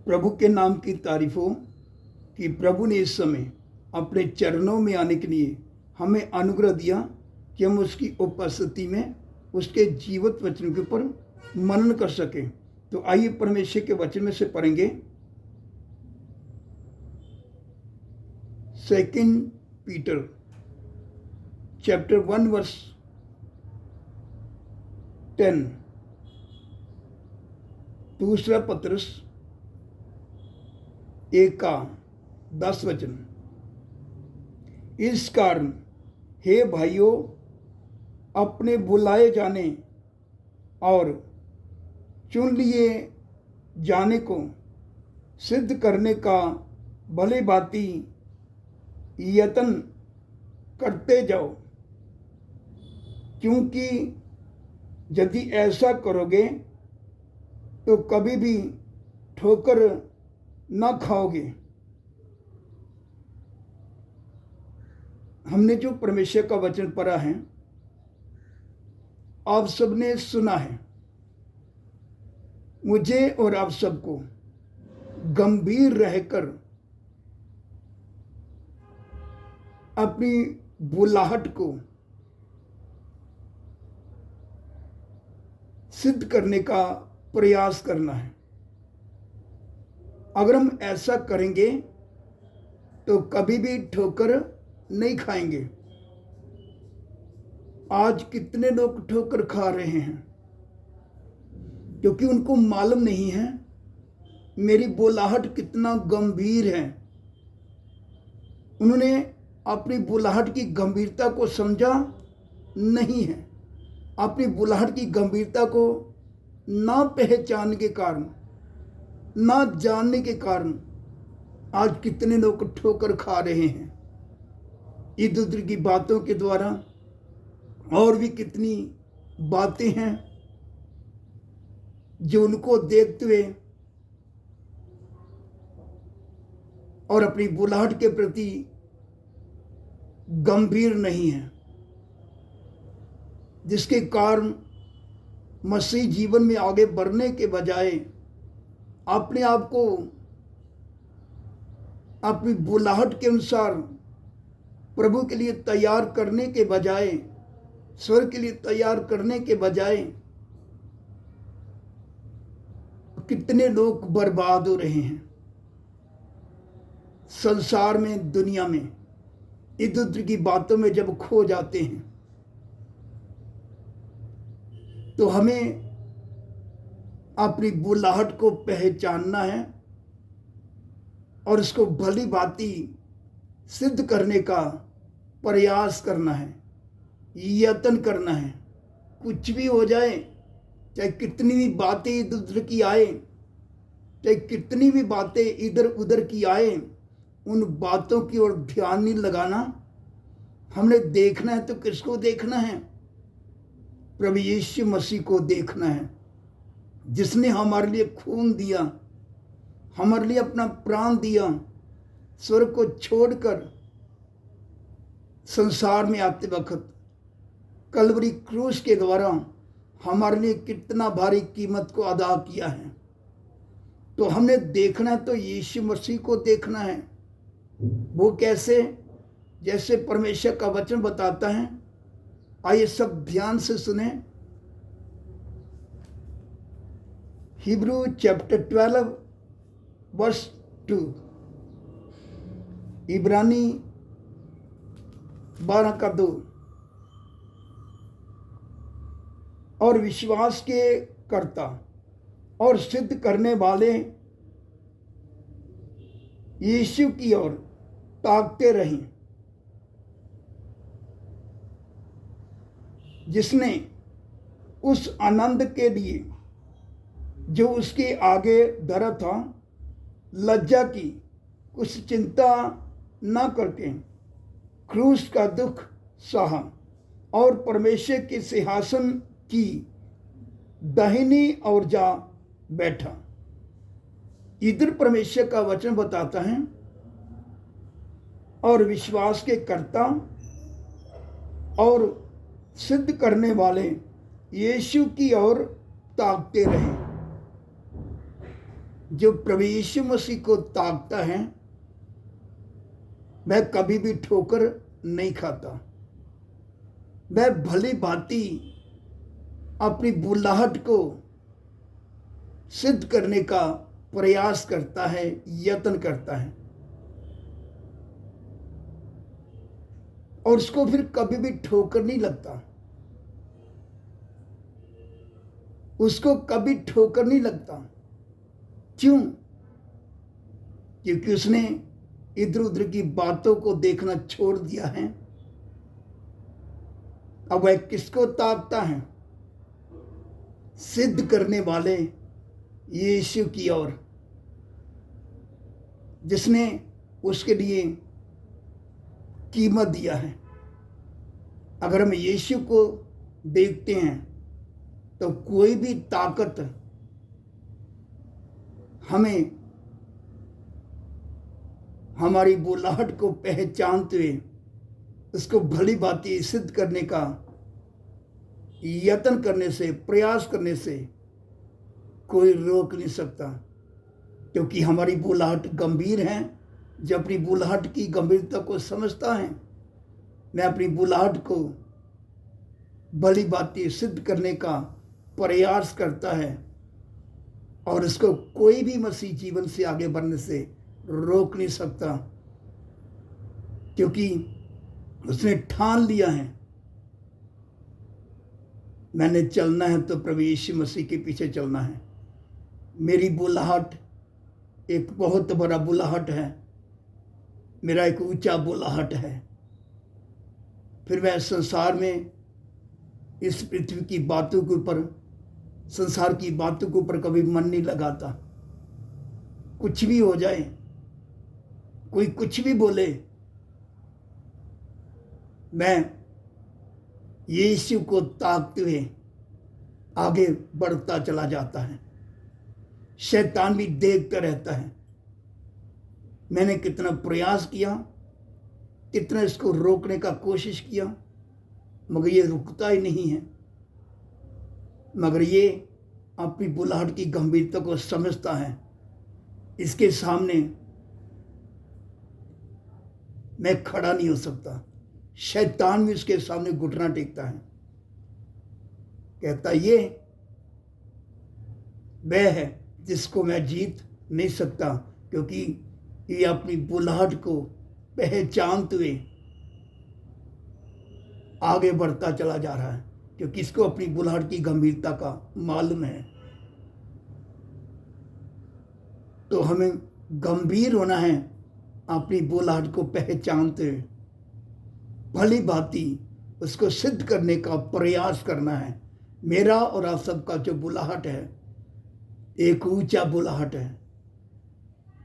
प्रभु के नाम की तारीफ हो कि प्रभु ने इस समय अपने चरणों में आने के लिए हमें अनुग्रह दिया कि हम उसकी उपस्थिति में उसके जीवित वचन के ऊपर मनन कर सकें। तो आइए परमेश्वर के वचन में से पढ़ेंगे 2 पीटर चैप्टर 1 वर्स 10, दूसरा पत्रस 1 का 10 वचन। इस कारण हे भाइयों, अपने बुलाए जाने और चुन लिए जाने को सिद्ध करने का भली भांति यत्न करते जाओ, क्योंकि यदि ऐसा करोगे तो कभी भी ठोकर न खाओगे। हमने जो परमेश्वर का वचन पढ़ा है, आप सबने सुना है। मुझे और आप सबको गंभीर रहकर अपनी बुलाहट को सिद्ध करने का प्रयास करना है। अगर हम ऐसा करेंगे तो कभी भी ठोकर नहीं खाएंगे। आज कितने लोग ठोकर खा रहे हैं क्योंकि उनको मालूम नहीं है मेरी बुलाहट कितना गंभीर है। उन्होंने अपनी बुलाहट की गंभीरता को समझा नहीं है। अपनी बुलाहट की गंभीरता को ना पहचानने के कारण, ना जानने के कारण आज कितने लोग ठोकर खा रहे हैं। इधर उधर की बातों के द्वारा और भी कितनी बातें हैं जो उनको देखते हुए और अपनी बुलाहट के प्रति गंभीर नहीं है, जिसके कारण मसीह जीवन में आगे बढ़ने के बजाय अपने आप को अपनी बुलाहट के अनुसार प्रभु के लिए तैयार करने के बजाय, स्वर्ग के लिए तैयार करने के बजाय कितने लोग बर्बाद हो रहे हैं। संसार में, दुनिया में इधर उधर की बातों में जब खो जाते हैं तो हमें अपनी बुलाहट को पहचानना है और उसको भली भांति सिद्ध करने का प्रयास करना है, यत्न करना है। कुछ भी हो जाए, चाहे कितनी भी बातें इधर उधर की आए, चाहे कितनी भी बातें इधर उधर की आए, उन बातों की ओर ध्यान नहीं लगाना। हमने देखना है तो किसको देखना है? प्रभु यीशु मसीह को देखना है, जिसने हमारे लिए खून दिया, हमारे लिए अपना प्राण दिया, स्वर्ग को छोड़कर संसार में आते वक्त कलवरी क्रूस के द्वारा हमारे लिए कितना भारी कीमत को अदा किया है। तो हमने देखना है तो यीशु मसीह को देखना है। वो कैसे? जैसे परमेश्वर का वचन बताता है। आइए सब ध्यान से सुने। हिब्रू चैप्टर 12 वर्स 2, इब्रानी 12 का 2। और विश्वास के कर्ता और सिद्ध करने वाले यीशु की ओर ताकते रहें, जिसने उस आनंद के लिए जो उसके आगे धरा था लज्जा की, कुछ चिंता न करके क्रूस का दुख सहा और परमेश्वर के सिंहासन की दाहिनी ओर जा बैठा। इधर परमेश्वर का वचन बताता है और विश्वास के कर्ता और सिद्ध करने वाले यीशु की ओर ताकते रहे। जो प्रभु यीशु मसीह को ताकता है वह कभी भी ठोकर नहीं खाता। वह भली भांति अपनी बुलाहट को सिद्ध करने का प्रयास करता है, यत्न करता है, और उसको फिर कभी भी ठोकर नहीं लगता। उसको कभी ठोकर नहीं लगता। क्यों? क्योंकि उसने इधर उधर की बातों को देखना छोड़ दिया है। अब वह किसको ताकता है? सिद्ध करने वाले यीशु की ओर, जिसने उसके लिए कीमत दिया है। अगर हम यीशु को देखते हैं तो कोई भी ताकत हमें हमारी बुलाहट को पहचानते हुए उसको भली भांति सिद्ध करने का यत्न करने से, प्रयास करने से कोई रोक नहीं सकता। क्योंकि हमारी बुलाहट गंभीर है। जो अपनी बुलाहट की गंभीरता को समझता है, मैं अपनी बुलाहट को भली भांति सिद्ध करने का प्रयास करता है, और इसको कोई भी मसीह जीवन से आगे बढ़ने से रोक नहीं सकता। क्योंकि उसने ठान लिया है, मैंने चलना है तो प्रभु यीशु मसीह के पीछे चलना है। मेरी बुलाहट एक बहुत बड़ा बुलाहट है, मेरा एक ऊंचा बुलाहट है। फिर वह संसार में इस पृथ्वी की बातों के ऊपर, संसार की बातों के ऊपर कभी मन नहीं लगाता। कुछ भी हो जाए, कोई कुछ भी बोले, मैं यीशु को ताकते हुए आगे बढ़ता चला जाता है। शैतान भी देखता रहता है। मैंने कितना प्रयास किया, कितना इसको रोकने का कोशिश किया, मगर ये रुकता ही नहीं है। मगर ये अपनी बुलाहट की गंभीरता को समझता है। इसके सामने मैं खड़ा नहीं हो सकता। शैतान भी उसके सामने घुटना टेकता है, कहता ये वह है जिसको मैं जीत नहीं सकता, क्योंकि ये अपनी बुलाहट को पहचानते हुए आगे बढ़ता चला जा रहा है। क्योंकि इसको अपनी बुलाहट की गंभीरता का मालूम है। तो हमें गंभीर होना है, अपनी बुलाहट को पहचानते हुए भली भांति उसको सिद्ध करने का प्रयास करना है। मेरा और आप सबका जो बुलाहट है एक ऊंचा बुलाहट है।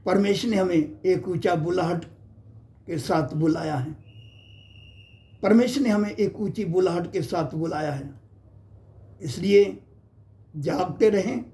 परमेश्वर ने हमें एक ऊंचा बुलाहट के साथ बुलाया है। परमेश्वर ने हमें एक ऊंची बुलाहट के साथ बुलाया है। इसलिए जागते रहें,